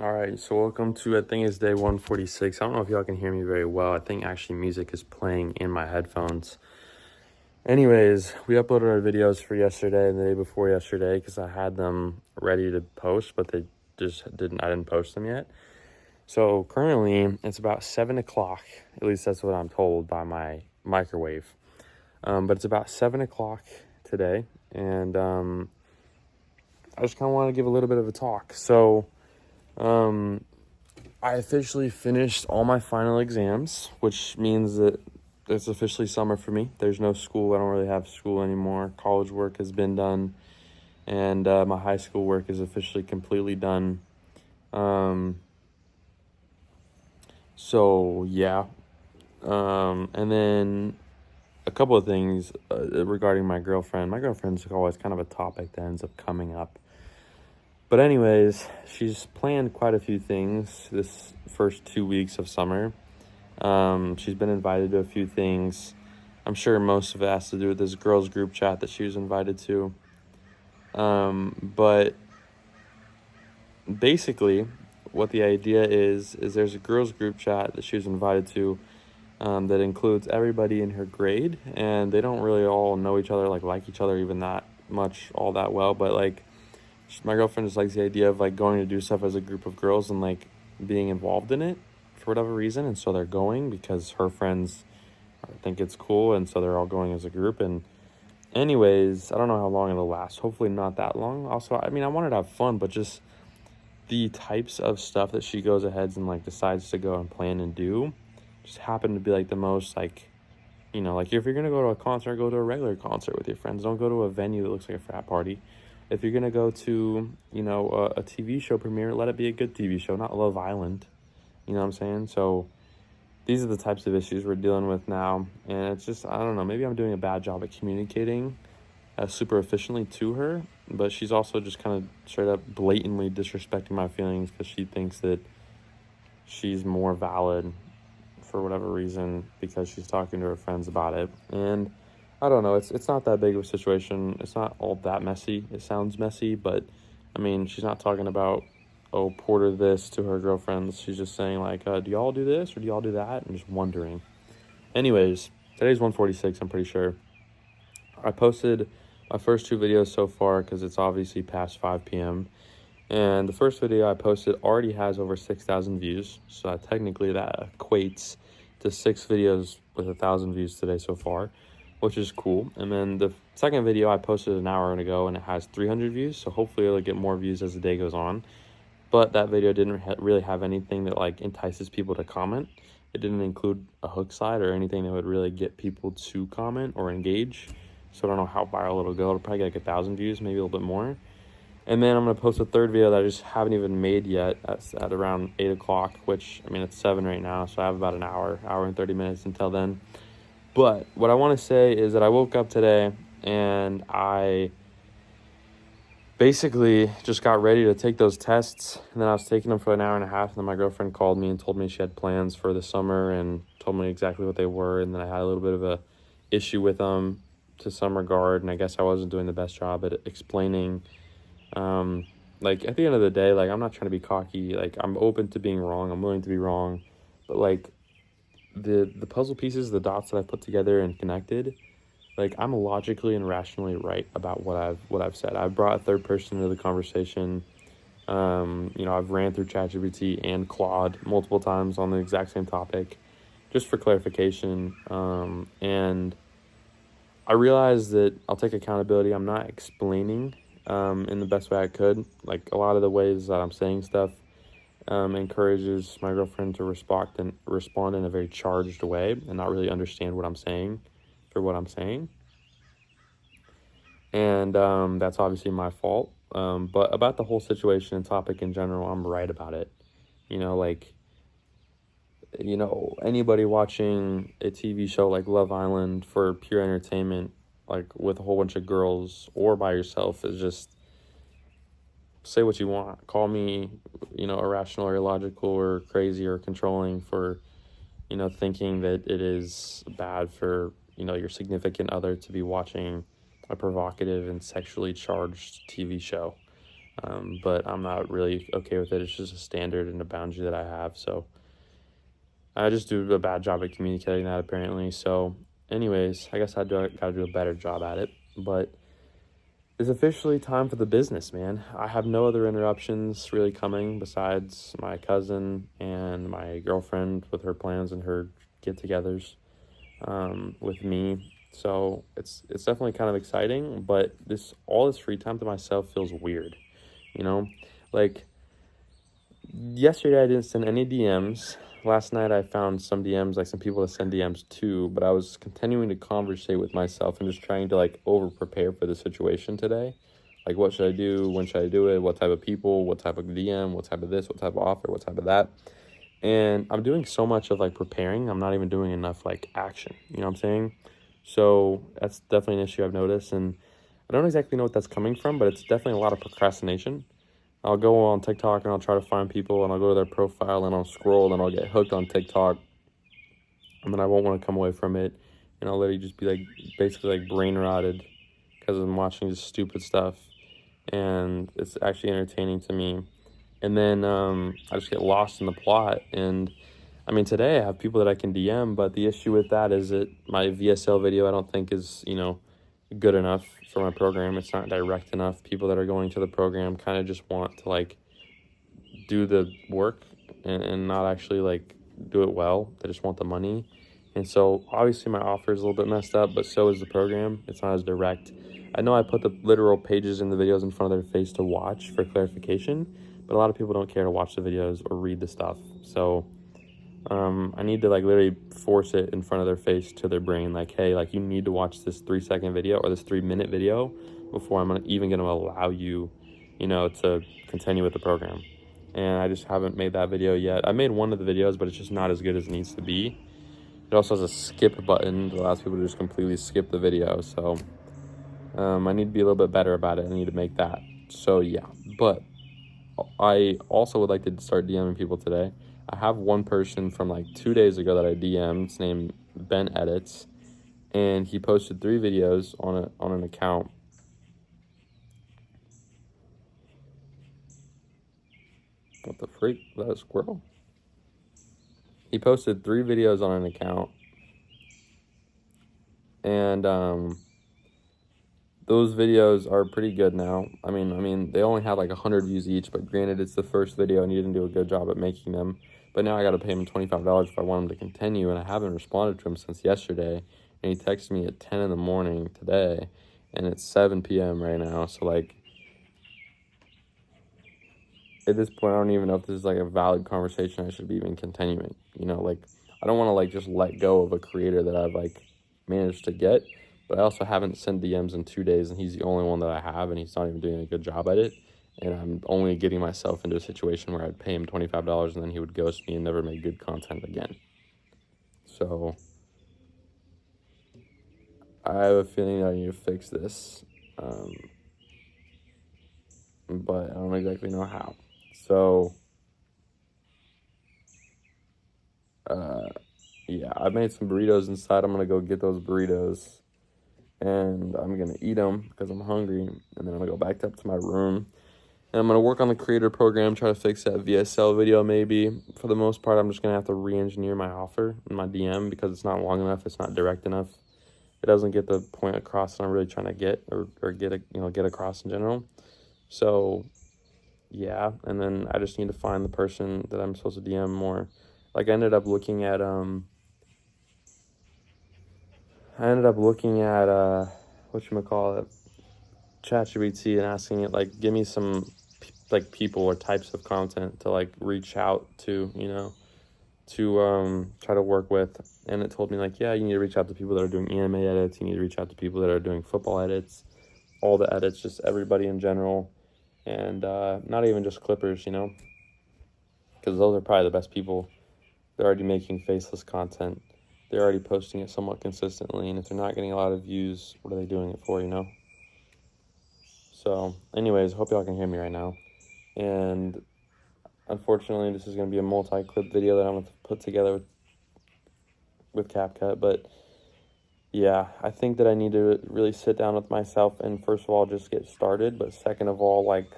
All right, so welcome to, I think it's day 146. I don't know if y'all can hear me very well. I think actually music is playing in my headphones. Anyways, we uploaded our videos for yesterday and the day before yesterday because I had them ready to post, but I didn't post them yet. So currently it's about 7 o'clock. At least that's what I'm told by my microwave. But it's about 7 o'clock today, and I just kind of want to give a little bit of a talk. So, I officially finished all my final exams, which means that it's officially summer for me. There's no school. I don't really have school anymore. College work has been done, and my high school work is officially completely done. So yeah. And then a couple of things regarding my girlfriend. My girlfriend's always kind of a topic that ends up coming up. But anyways, she's planned quite a few things this first 2 weeks of summer. She's been invited to a few things. I'm sure most of it has to do with this girls group chat that she was invited to. But basically, what the idea is there's a girls group chat that she was invited to that includes everybody in her grade, and they don't really all know each other, like each other even that much, all that well. But like, my girlfriend just likes the idea of like going to do stuff as a group of girls and like being involved in it for whatever reason, and so they're going because her friends think it's cool, and so they're all going as a group. And anyways, I don't know how long it'll last. Hopefully not that long. Also, I mean, I wanted to have fun, but just the types of stuff that she goes ahead and like decides to go and plan and do just happen to be like the most like, like if you're gonna go to a concert, go to a regular concert with your friends. Don't go to a venue that looks like a frat party. If you're gonna go to, a TV show premiere, let it be a good TV show, not Love Island. You know what I'm saying? So these are the types of issues we're dealing with now, and it's just, I don't know, maybe I'm doing a bad job at communicating super efficiently to her, but she's also just kind of straight up blatantly disrespecting my feelings because she thinks that she's more valid for whatever reason because she's talking to her friends about it. And I don't know, it's not that big of a situation. It's not all that messy. It sounds messy, but I mean, she's not talking about, oh, Porter this to her girlfriends. She's just saying like, do y'all do this or do y'all do that? And just wondering. Anyways, today's 146, I'm pretty sure. I posted my first two videos so far because it's obviously past 5 p.m. And the first video I posted already has over 6,000 views. So technically that equates to 6 videos with 1,000 views today so far, which is cool. And then the second video I posted an hour ago and it has 300 views. So hopefully it'll get more views as the day goes on. But that video didn't really have anything that like entices people to comment. It didn't include a hook slide or anything that would really get people to comment or engage. So I don't know how viral it'll go. It'll probably get like 1,000 views, maybe a little bit more. And then I'm going to post a third video that I just haven't even made yet at around 8 o'clock, which, I mean, it's 7 right now, so I have about an hour and 30 minutes until then. But what I want to say is that I woke up today and I basically just got ready to take those tests. And then I was taking them for an hour and a half, and then my girlfriend called me and told me she had plans for the summer and told me exactly what they were. And then I had a little bit of a issue with them to some regard, and I guess I wasn't doing the best job at explaining. Like at the end of the day, like I'm not trying to be cocky. Like I'm open to being wrong. I'm willing to be wrong, but like the puzzle pieces, the dots that I put together and connected, like I'm logically and rationally right about what I've said. I've brought a third person into the conversation. I've ran through ChatGPT and Claude multiple times on the exact same topic, just for clarification. And I realized that I'll take accountability. I'm not explaining in the best way I could. Like a lot of the ways that I'm saying stuff encourages my girlfriend to respond in a very charged way and not really understand what I'm saying for what I'm saying. And that's obviously my fault. But about the whole situation and topic in general, I'm right about it. Anybody watching a TV show like Love Island for pure entertainment, like with a whole bunch of girls or by yourself, is just say what you want. Call me, irrational or illogical or crazy or controlling for, thinking that it is bad for, your significant other to be watching a provocative and sexually charged TV show. But I'm not really okay with it. It's just a standard and a boundary that I have. So I just do a bad job at communicating that apparently. So, anyways, I guess gotta do a better job at it. But it's officially time for the business, man. I have no other interruptions really coming besides my cousin and my girlfriend with her plans and her get-togethers with me. So it's definitely kind of exciting, but all this free time to myself feels weird, you know? Like yesterday I didn't send any DMs. Last night I found some DMs, like some people to send DMs to, but I was continuing to conversate with myself and just trying to like over prepare for the situation today. Like what should I do? When should I do it? What type of people? What type of DM? What type of this? What type of offer? What type of that? And I'm doing so much of like preparing. I'm not even doing enough like action. You know what I'm saying? So that's definitely an issue I've noticed. And I don't exactly know what that's coming from, but it's definitely a lot of procrastination. I'll go on TikTok and I'll try to find people and I'll go to their profile and I'll scroll and I'll get hooked on TikTok and then I won't want to come away from it. And I'll literally just be like basically like brain rotted because I'm watching just stupid stuff and it's actually entertaining to me. And then I just get lost in the plot. And I mean, today I have people that I can DM, but the issue with that is that my VSL video I don't think is, good enough for my program. It's not direct enough. People that are going to the program kind of just want to like do the work and not actually like do it well. They just want the money. And so obviously my offer is a little bit messed up, but so is the program. It's not as direct. I know I put the literal pages in the videos in front of their face to watch for clarification, but a lot of people don't care to watch the videos or read the stuff. So I need to like literally force it in front of their face to their brain, like, hey, like you need to watch this 3-second video or this 3-minute video before I'm even going to allow you, to continue with the program. And I just haven't made that video yet. I made one of the videos, but it's just not as good as it needs to be. It also has a skip button that allows people to just completely skip the video. So I need to be a little bit better about it. I need to make that. So yeah, but I also would like to start DMing people today. I have one person from like 2 days ago that I DM'd. It's named Ben Edits, and he posted 3 videos on an account. What the freak? Is that a squirrel? He posted 3 videos on an account, and those videos are pretty good now. I mean, they only had like 100 views each, but granted, it's the first video, and he didn't do a good job at making them. But now I got to pay him $25 if I want him to continue, and I haven't responded to him since yesterday. And he texted me at 10 in the morning today, and it's 7 p.m. right now. So, like, at this point, I don't even know if this is, like, a valid conversation I should be even continuing. Like, I don't want to, like, just let go of a creator that I've, like, managed to get. But I also haven't sent DMs in 2 days, and he's the only one that I have, and he's not even doing a good job at it. And I'm only getting myself into a situation where I'd pay him $25 and then he would ghost me and never make good content again. So I have a feeling that I need to fix this, but I don't exactly know how. So yeah, I made some burritos inside. I'm going to go get those burritos and I'm going to eat them because I'm hungry. And then I'm going to go back up to my room. And I'm going to work on the creator program, try to fix that VSL video maybe. For the most part, I'm just going to have to re-engineer my offer in my DM because it's not long enough. It's not direct enough. It doesn't get the point across that I'm really trying to get or get across in general. So, yeah. And then I just need to find the person that I'm supposed to DM more. Like, I ended up looking at whatchamacallit, ChatGPT, and asking it, like, give me some, like, people or types of content to, like, reach out to, to try to work with. And it told me, like, yeah, you need to reach out to people that are doing anime edits. You need to reach out to people that are doing football edits, all the edits, just everybody in general. And not even just Clippers, because those are probably the best people. They're already making faceless content. They're already posting it somewhat consistently, and if they're not getting a lot of views, what are they doing it for, So, anyways, hope y'all can hear me right now. And unfortunately, this is going to be a multi-clip video that I'm going to put together with CapCut, but yeah, I think that I need to really sit down with myself and first of all, just get started, but second of all, like,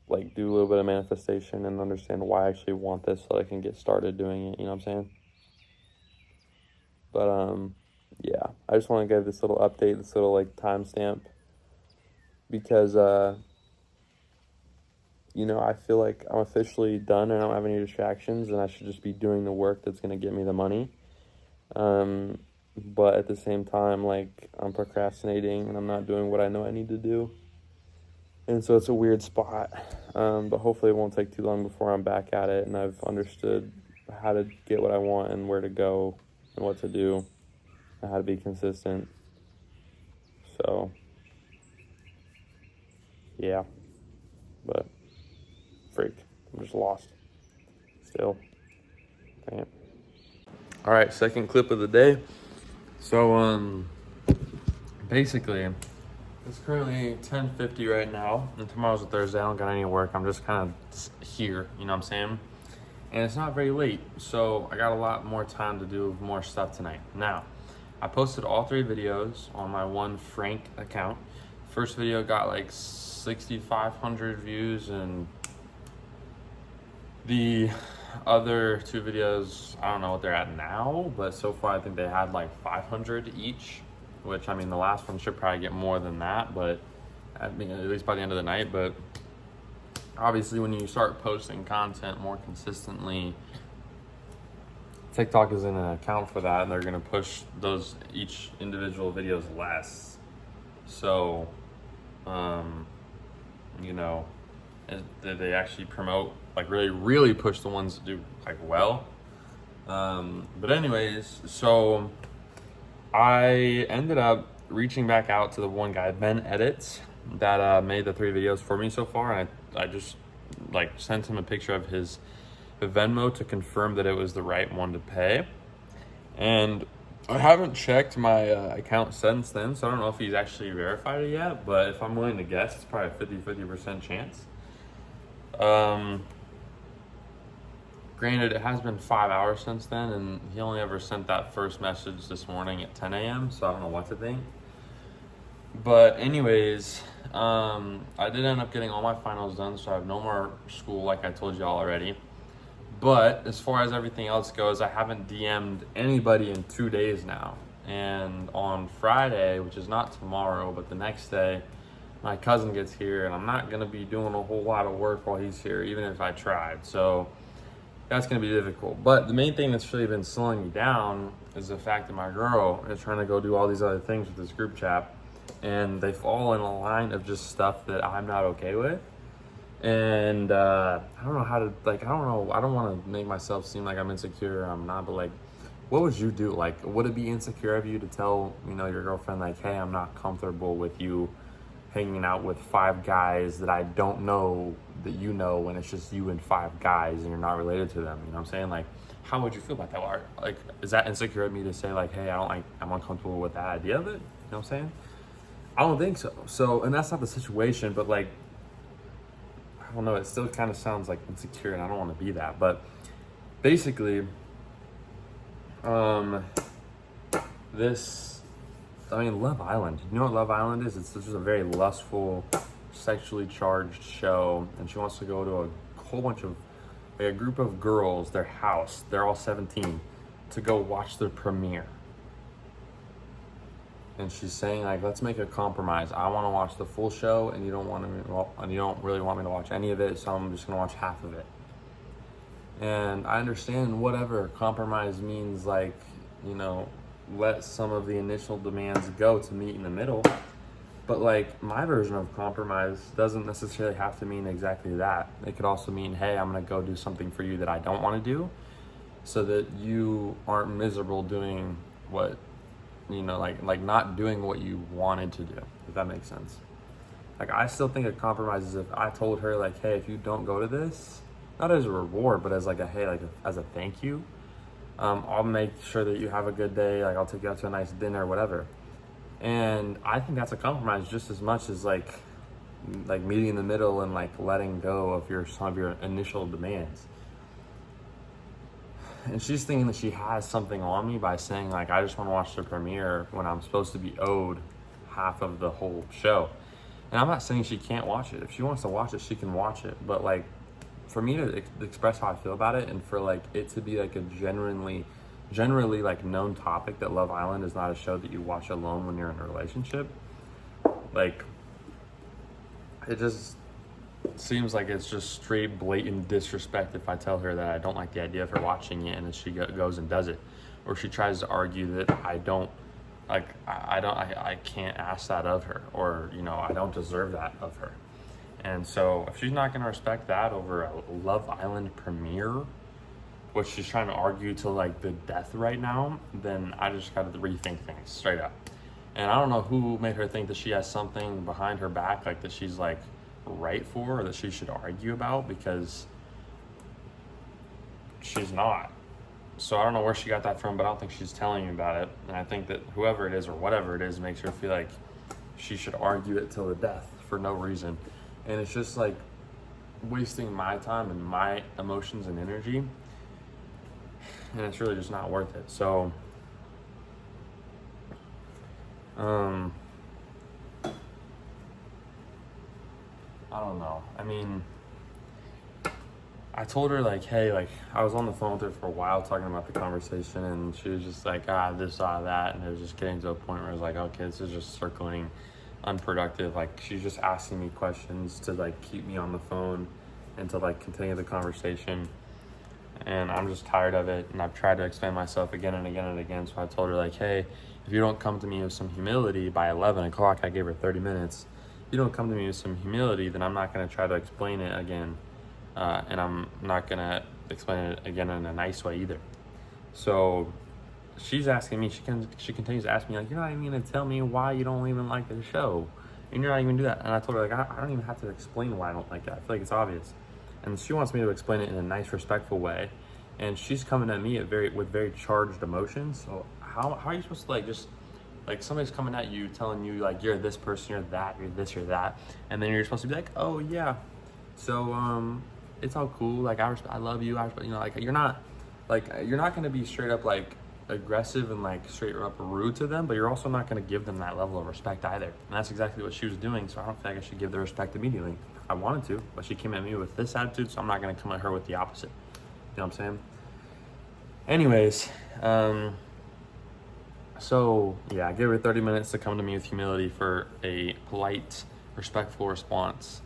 like do a little bit of manifestation and understand why I actually want this so I can get started doing it, you know what I'm saying? But yeah, I just want to give this little update, this little like timestamp, because you know, I feel like I'm officially done and I don't have any distractions, and I should just be doing the work that's gonna get me the money. But at the same time, like, I'm procrastinating and I'm not doing what I know I need to do. And so it's a weird spot. But hopefully it won't take too long before I'm back at it and I've understood how to get what I want and where to go and what to do and how to be consistent. So, yeah. But, freak. I'm just lost. Still. Dang it. Alright, second clip of the day. So, basically, it's currently 10:50 right now, and tomorrow's a Thursday. I don't got any work. I'm just kind of here, you know what I'm saying? And it's not very late, so I got a lot more time to do more stuff tonight. Now, I posted all 3 videos on my one Frank account. First video got like 6,500 views, and the other 2 videos, I don't know what they're at now, but so far I think they had like 500 each, which, I mean, the last one should probably get more than that, but I mean, at least by the end of the night. But obviously when you start posting content more consistently, TikTok is in an account for that, and they're gonna push those each individual videos less. So, you know, they actually promote, like really push the ones that do like well. But anyways, so I ended up reaching back out to the one guy, Ben Edits, that made the 3 videos for me so far, and I just like sent him a picture of his Venmo to confirm that it was the right one to pay. And I haven't checked my account since then, so I don't know if he's actually verified it yet, but if I'm willing to guess, it's probably a 50% chance. Granted, it has been 5 hours since then, and he only ever sent that first message this morning at 10 a.m., so I don't know what to think. But anyways, I did end up getting all my finals done, so I have no more school like I told y'all already. But as far as everything else goes, I haven't DM'd anybody in 2 days now. And on Friday, which is not tomorrow, but the next day, my cousin gets here, and I'm not going to be doing a whole lot of work while he's here, even if I tried. So that's going to be difficult. But the main thing that's really been slowing me down is the fact that my girl is trying to go do all these other things with this group chat, and they fall in a line of just stuff that I'm not okay with. And I don't know how to, like, I don't want to make myself seem like I'm insecure or I'm not, but like, what would you do? Like, would it be insecure of you to tell, you know, your girlfriend, like, hey, I'm not comfortable with you hanging out with 5 guys that I don't know that you know, when it's just you and 5 guys and you're not related to them? You know what I'm saying? Like, how would you feel about that? Like, is that insecure of me to say, like, hey, I'm uncomfortable with that idea of it? You know what I'm saying? I don't think so. So, and that's not the situation, but like, I don't know, it still kind of sounds like insecure, and I don't want to be that. But basically, Love Island. You know what Love Island is? It's just a very lustful, sexually charged show, and she wants to go to a whole bunch of, like, a group of girls, their house, they're all 17, to go watch the premiere. And she's saying, like, let's make a compromise. I want to watch the full show, and you don't really want me to watch any of it, so I'm just gonna watch half of it. And I understand whatever compromise means, like, you know, let some of the initial demands go to meet in the middle. But like, my version of compromise doesn't necessarily have to mean exactly that. It could also mean, hey, I'm gonna go do something for you that I don't want to do, so that you aren't miserable doing what, you know, like not doing what you wanted to do, if that makes sense. Like, I still think a compromise is if I told her, like, hey, if you don't go to this, not as a reward, but as like a, hey, like as a thank you, I'll make sure that you have a good day. Like, I'll take you out to a nice dinner or whatever. And I think that's a compromise just as much as like meeting in the middle and like letting go of some of your initial demands. And she's thinking that she has something on me by saying, like, I just want to watch the premiere when I'm supposed to be owed half of the whole show. And I'm not saying she can't watch it. If she wants to watch it, she can watch it. But like, for me to express how I feel about it, and for like it to be like a generally like known topic that Love Island is not a show that you watch alone when you're in a relationship, like, it just seems like it's just straight blatant disrespect if I tell her that I don't like the idea of her watching it, and then she goes and does it, or she tries to argue that I don't like I can't ask that of her, or I don't deserve that of her. And so if she's not going to respect that over a Love Island premiere, which she's trying to argue to like the death right now, then I just got to rethink things straight up. And I don't know who made her think that she has something behind her back, like that she's like right for, or that she should argue about, because she's not. So I don't know where she got that from, but I don't think she's telling me about it. And I think that whoever it is or whatever it is makes her feel like she should argue it till the death for no reason. And it's just like wasting my time and my emotions and energy. And it's really just not worth it. So, I don't know. I mean, I told her like, hey, like I was on the phone with her for a while talking about the conversation, and she was just like, this, that, and it was just getting to a point where I was like, okay, this is just circling unproductive. Like, she's just asking me questions to like keep me on the phone and to like continue the conversation, and I'm just tired of it. And I've tried to explain myself again and again and again. So I told her like, hey, if you don't come to me with some humility by 11 o'clock, I gave her 30 minutes. If you don't come to me with some humility, then I'm not going to try to explain it again. And I'm not going to explain it again in a nice way either. So she's asking me, she continues to ask me, like, you're not even going to tell me why you don't even like the show. And you're not even going to do that. And I told her, like, I don't even have to explain why I don't like it. I feel like it's obvious. And she wants me to explain it in a nice, respectful way. And she's coming at me with very charged emotions. So how are you supposed to, like, just, like, somebody's coming at you, telling you, like, you're this person, you're that, you're this, you're that. And then you're supposed to be like, oh, yeah. So, it's all cool. Like, I love you. Like, you're not going to be straight up, like, aggressive and, like, straight up rude to them, but you're also not going to give them that level of respect either. And that's exactly what she was doing. So I don't feel like I should give the respect immediately. I wanted to, but she came at me with this attitude, so I'm not going to come at her with the opposite. You know what I'm saying? Anyways, so yeah, I gave her 30 minutes to come to me with humility for a polite, respectful response.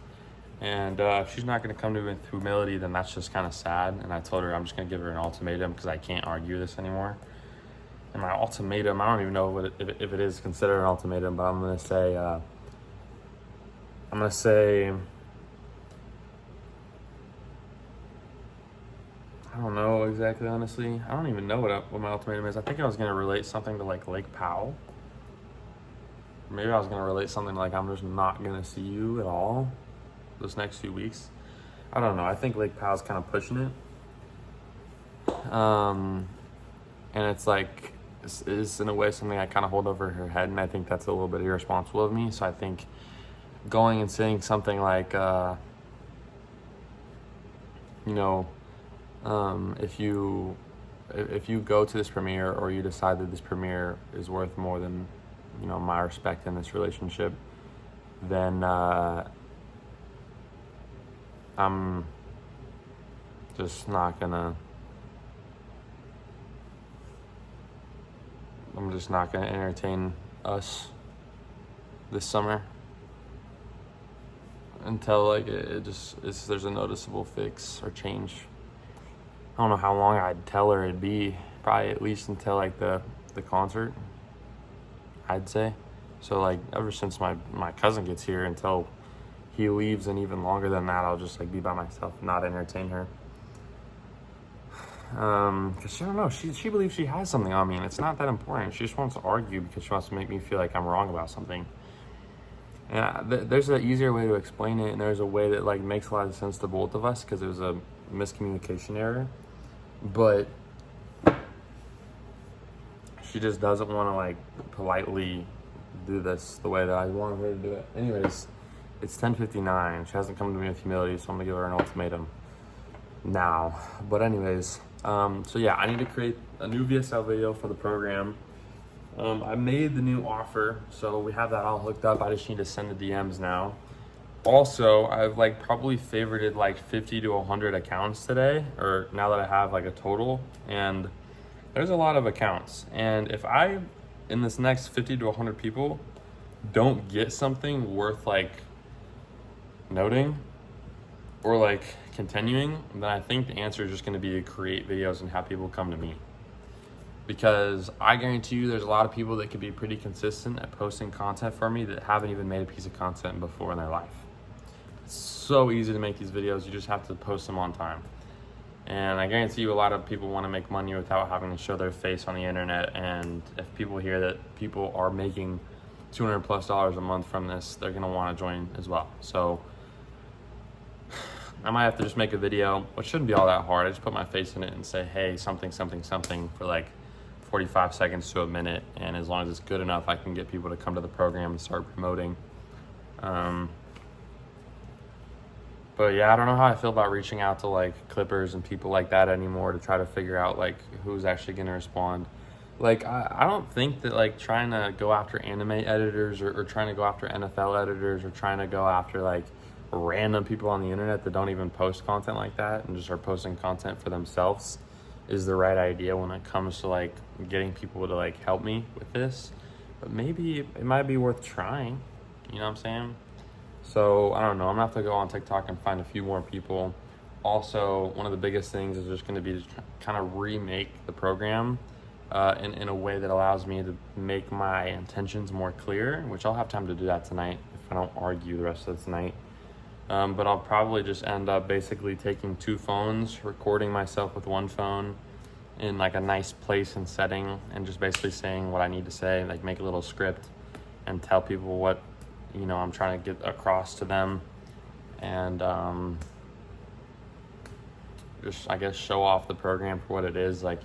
And if she's not going to come to me with humility, then that's just kind of sad. And I told her I'm just going to give her an ultimatum because I can't argue this anymore. And my ultimatum, I don't even know if it is considered an ultimatum, but I'm going to say, I don't know exactly, honestly. I don't even know what my ultimatum is. I think I was going to relate something to like Lake Powell. Maybe I was going to relate something like I'm just not going to see you at all this next few weeks. I don't know. I think Lake Powell's kind of pushing it. And it's like, it's in a way something I kind of hold over her head, and I think that's a little bit irresponsible of me. So I think going and saying something like, if you go to this premiere, or you decide that this premiere is worth more than, my respect in this relationship, then I'm just not gonna entertain us this summer until like there's a noticeable fix or change. I don't know how long I'd tell her it'd be. Probably at least until like the concert, I'd say. So like ever since my cousin gets here until he leaves, and even longer than that, I'll just like be by myself, not entertain her. Cause I don't know, she believes she has something on me, and it's not that important. She just wants to argue because she wants to make me feel like I'm wrong about something. And there's an easier way to explain it, and there's a way that like makes a lot of sense to both of us because it was a miscommunication error. But she just doesn't want to like politely do this the way that I wanted her to do it. Anyways, it's 10:59. She hasn't come to me with humility, so I'm gonna give her an ultimatum now. But anyways, so yeah, I need to create a new VSL video for the program. I made the new offer, so we have that all hooked up. I just need to send the DMs now. Also, I've like probably favorited like 50 to 100 accounts today, or now that I have like a total, and there's a lot of accounts. And if I, in this next 50 to 100 people, don't get something worth like noting or like continuing, then I think the answer is just going to be to create videos and have people come to me. Because I guarantee you there's a lot of people that could be pretty consistent at posting content for me that haven't even made a piece of content before in their life. It's so easy to make these videos, you just have to post them on time. And I guarantee you a lot of people want to make money without having to show their face on the internet. And if people hear that people are making $200+ a month from this, they're going to want to join as well. So I might have to just make a video, which shouldn't be all that hard. I just put my face in it and say, hey, something, something, something for like 45 seconds to a minute. And as long as it's good enough, I can get people to come to the program and start promoting. But yeah, I don't know how I feel about reaching out to like Clippers and people like that anymore to try to figure out like who's actually going to respond. Like, I don't think that like trying to go after anime editors or trying to go after NFL editors or trying to go after like random people on the internet that don't even post content like that and just are posting content for themselves is the right idea when it comes to like getting people to like help me with this. But maybe it might be worth trying, you know what I'm saying? So I don't know, I'm gonna have to go on TikTok and find a few more people. Also, one of the biggest things is just gonna be to kind of remake the program in a way that allows me to make my intentions more clear, which I'll have time to do that tonight if I don't argue the rest of the night. But I'll probably just end up basically taking 2 phones, recording myself with one phone in like a nice place and setting, and just basically saying what I need to say, like make a little script and tell people what, you know, I'm trying to get across to them, and just, I guess, show off the program for what it is. Like,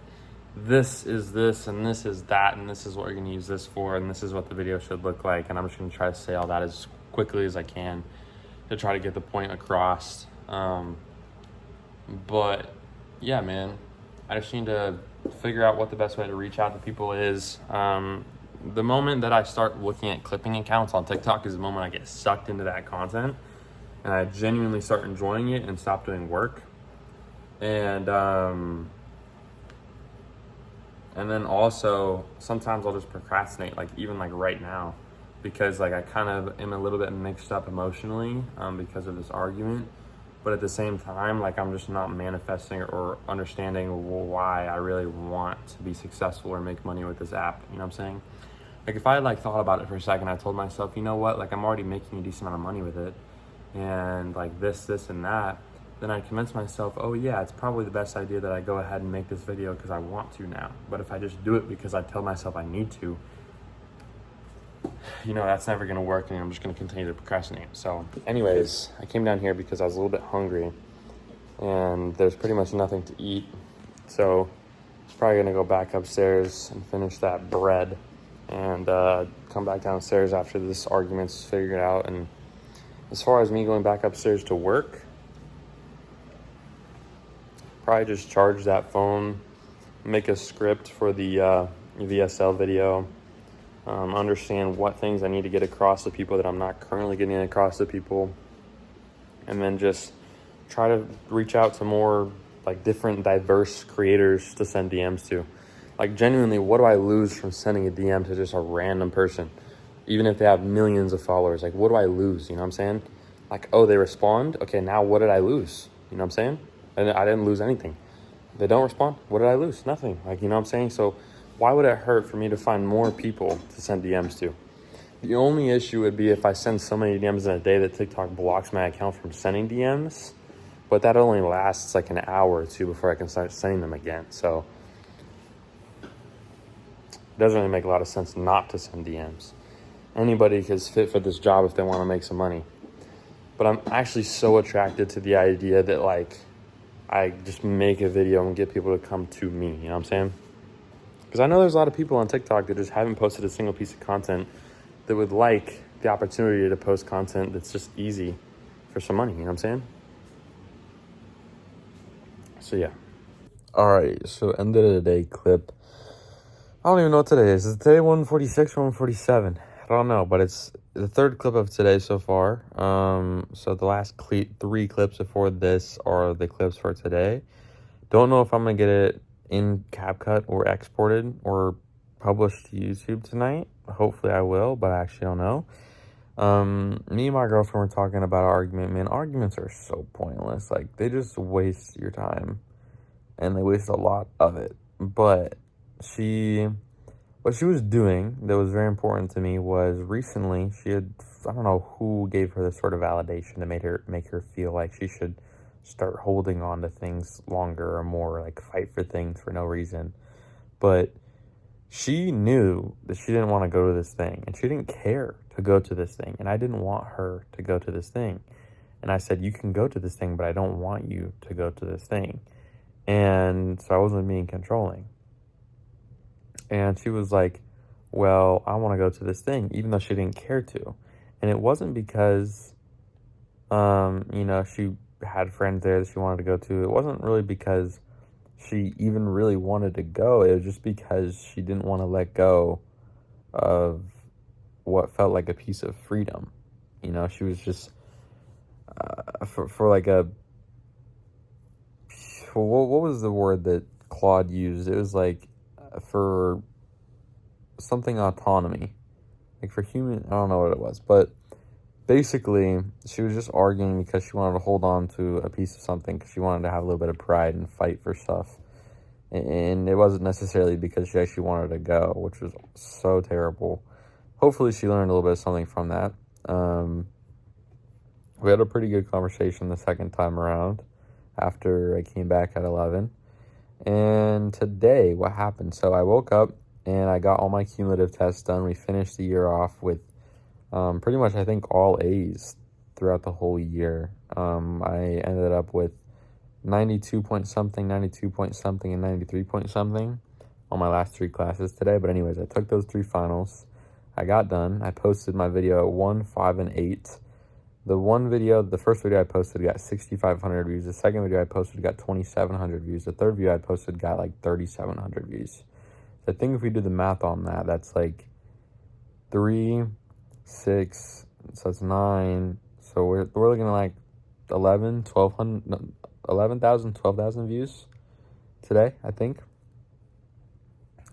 this is this, and this is that, and this is what you're gonna use this for, and this is what the video should look like. And I'm just gonna try to say all that as quickly as I can to try to get the point across. But yeah, man, I just need to figure out what the best way to reach out to people is. The moment that I start looking at clipping accounts on TikTok is the moment I get sucked into that content and I genuinely start enjoying it and stop doing work. And then also sometimes I'll just procrastinate, like even like right now, because like I kind of am a little bit mixed up emotionally because of this argument. But at the same time, like I'm just not manifesting or understanding why I really want to be successful or make money with this app. You know what I'm saying? Like if I had like thought about it for a second, I told myself, you know what, like I'm already making a decent amount of money with it, and like this and that, then I convince myself, oh yeah, it's probably the best idea that I go ahead and make this video because I want to now. But if I just do it because I tell myself I need to, you know, that's never gonna work, and I'm just gonna continue to procrastinate. So anyways, I came down here because I was a little bit hungry and there's pretty much nothing to eat. So I'm probably gonna go back upstairs and finish that bread and come back downstairs after this argument's figured out. And as far as me going back upstairs to work, probably just charge that phone, make a script for the VSL video, understand what things I need to get across to people that I'm not currently getting across to people, and then just try to reach out to more like different diverse creators to send DMs to. Like genuinely, what do I lose from sending a DM to just a random person? Even if they have millions of followers, like what do I lose? You know what I'm saying? Like, oh, they respond? Okay, now what did I lose? You know what I'm saying? And I didn't lose anything. They don't respond? What did I lose? Nothing. Like, you know what I'm saying? So why would it hurt for me to find more people to send DMs to? The only issue would be if I send so many DMs in a day that TikTok blocks my account from sending DMs, but that only lasts like an hour or two before I can start sending them again. So it doesn't really make a lot of sense not to send DMs. Anybody is fit for this job if they want to make some money. But I'm actually so attracted to the idea that like I just make a video and get people to come to me, you know what I'm saying? Because I know there's a lot of people on TikTok that just haven't posted a single piece of content that would like the opportunity to post content that's just easy for some money, you know what I'm saying? So yeah. All right, so end of the day clip. I don't even know what today is. Is today 146 or 147? I don't know, but it's the third clip of today so far. So the last three clips before this are the clips for today. Don't know if I'm gonna get it in CapCut or exported or published to YouTube tonight. Hopefully I will, but I actually don't know. Me and my girlfriend were talking about our argument. Man, arguments are so pointless. Like, they just waste your time, and they waste a lot of it. But what she was doing that was very important to me was recently I don't know who gave her this sort of validation to make her feel like she should start holding on to things longer or more, like fight for things for no reason. But she knew that she didn't want to go to this thing, and she didn't care to go to this thing, and I didn't want her to go to this thing. And I said, you can go to this thing, but I don't want you to go to this thing. And so I wasn't being controlling. And she was like, well, I want to go to this thing, even though she didn't care to. And it wasn't because, she had friends there that she wanted to go to. It wasn't really because she even really wanted to go. It was just because she didn't want to let go of what felt like a piece of freedom. She was just, what was the word that Claude used? It was like, for something autonomy, like for human, I don't know what it was, but basically she was just arguing because she wanted to hold on to a piece of something, because she wanted to have a little bit of pride and fight for stuff. And it wasn't necessarily because she actually wanted to go, which was so terrible. Hopefully she learned a little bit of something from that. We had a pretty good conversation the second time around after I came back at 11. And today, what happened? So I woke up and I got all my cumulative tests done. We finished the year off with pretty much, I think, all A's throughout the whole year. I ended up with 92 point something, 92 point something, and 93 point something on my last three classes today. But anyways, I took those three finals. I got done. I posted my video at 1, 5, and 8. The first video I posted got 6,500 views. The second video I posted got 2,700 views. The third video I posted got like 3,700 views. So I think if we do the math on that, that's like 3, 6, so that's 9. So we're looking at like 12,000 views today, I think.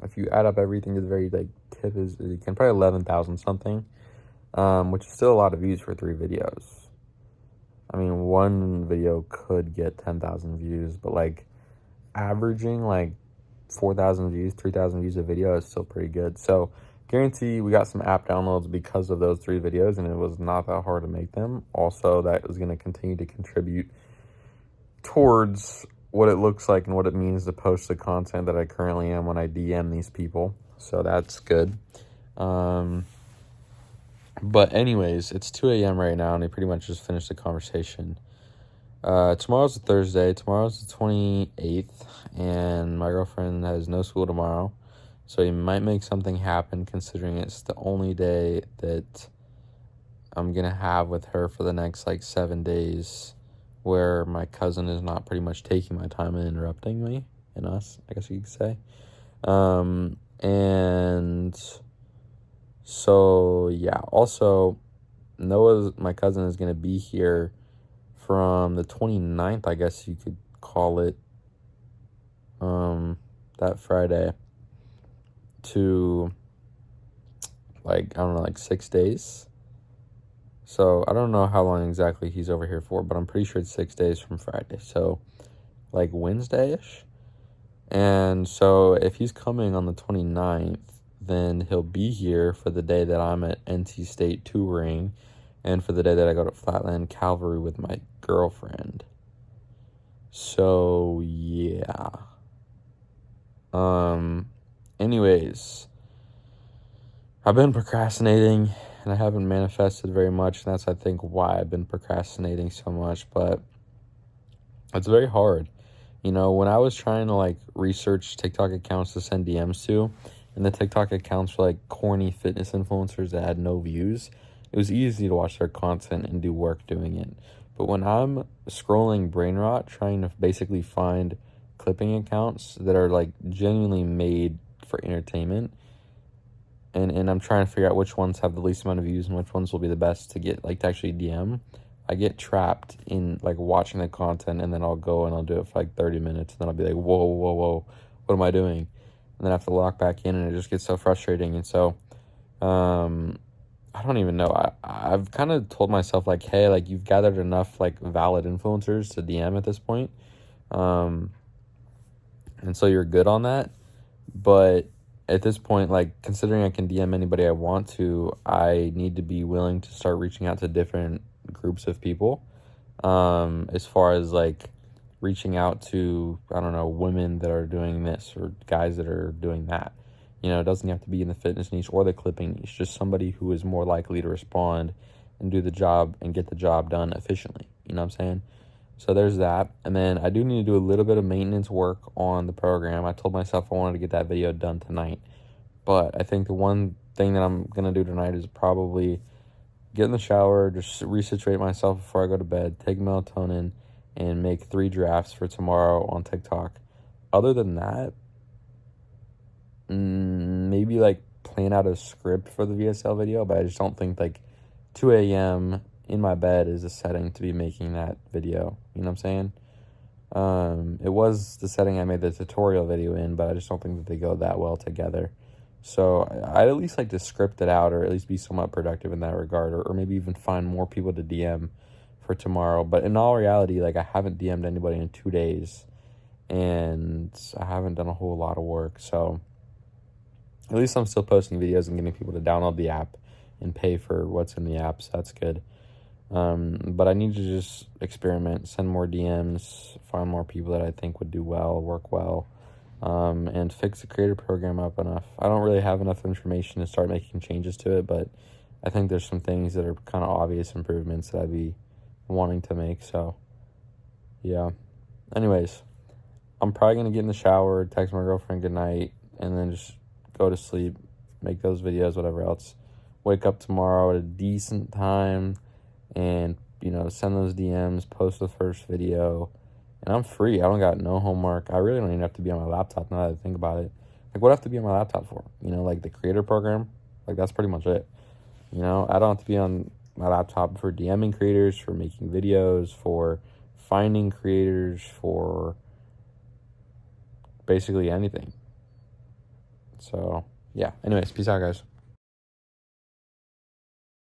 If you add up everything to the very tip, is you can probably 11,000 something, which is still a lot of views for 3 videos. I mean, one video could get 10,000 views, but averaging 4,000 views, 3,000 views a video is still pretty good. So guarantee we got some app downloads because of those 3 videos, and it was not that hard to make them. Also, that is going to continue to contribute towards what it looks like and what it means to post the content that I currently am when I DM these people. So that's good. But anyways, it's 2 a.m. right now, and I pretty much just finished the conversation. Tomorrow's a Thursday. Tomorrow's the 28th, and my girlfriend has no school tomorrow. So you might make something happen, considering it's the only day that I'm going to have with her for the next 7 days, where my cousin is not pretty much taking my time and interrupting me and us, I guess you could say. And so, yeah. Also, my cousin is going to be here from the 29th, I guess you could call it, that Friday, to, 6 days. So, I don't know how long exactly he's over here for, but I'm pretty sure it's 6 days from Friday. So, Wednesday-ish. And so, if he's coming on the 29th, then he'll be here for the day that I'm at NC State touring, and for the day that I go to Flatland Calvary with my girlfriend. So, yeah. Anyways, I've been procrastinating, and I haven't manifested very much, and that's, I think, why I've been procrastinating so much, but it's very hard. When I was trying to, research TikTok accounts to send DMs to, and the TikTok accounts were, corny fitness influencers that had no views, it was easy to watch their content and do work doing it. But when I'm scrolling brain rot, trying to basically find clipping accounts that are, genuinely made for entertainment. And I'm trying to figure out which ones have the least amount of views and which ones will be the best to get, like, to actually DM. I get trapped in, like, watching the content, and then I'll go and I'll do it for, like, 30 minutes, and then I'll be like, whoa, whoa, whoa, what am I doing? And then I have to lock back in, and it just gets so frustrating. And so, I don't even know. I've kind of told myself, like, hey, like, you've gathered enough, like, valid influencers to DM at this point. And so you're good on that. But at this point, like, considering I can DM anybody I want to, I need to be willing to start reaching out to different groups of people. As far as, like, reaching out to, I don't know, women that are doing this or guys that are doing that. You know, it doesn't have to be in the fitness niche or the clipping niche, just somebody who is more likely to respond and do the job and get the job done efficiently. You know what I'm saying? So there's that. And then I do need to do a little bit of maintenance work on the program. I told myself I wanted to get that video done tonight. But I think the one thing that I'm going to do tonight is probably get in the shower, just resituate myself before I go to bed, take melatonin, and make 3 drafts for tomorrow on TikTok. Other than that, maybe, like, plan out a script for the VSL video, but I just don't think, like, 2 a.m. in my bed is a setting to be making that video. You know what I'm saying? It was the setting I made the tutorial video in, but I just don't think that they go that well together. So I'd at least like to script it out, or at least be somewhat productive in that regard, or maybe even find more people to DM for tomorrow. But in all reality, like, I haven't DM'd anybody in 2 days, and I haven't done a whole lot of work. So at least I'm still posting videos and getting people to download the app and pay for what's in the app, so that's good. But I need to just experiment, send more DMs, find more people that I think would do well, work well, and fix the creator program up enough. I don't really have enough information to start making changes to it, but I think there's some things that are kind of obvious improvements that I'd be wanting to make. So, yeah. Anyways, I'm probably going to get in the shower, text my girlfriend goodnight, and then just go to sleep, make those videos, whatever else. Wake up tomorrow at a decent time and, you know, send those DMs, post the first video, and I'm free. I don't got no homework. I really don't even have to be on my laptop now that I think about it. Like, what do I have to be on my laptop for? You know, like, the creator program? Like, that's pretty much it. You know, I don't have to be on my laptop for DMing creators, for making videos, for finding creators, for basically anything. So, yeah. Anyways, peace out, guys.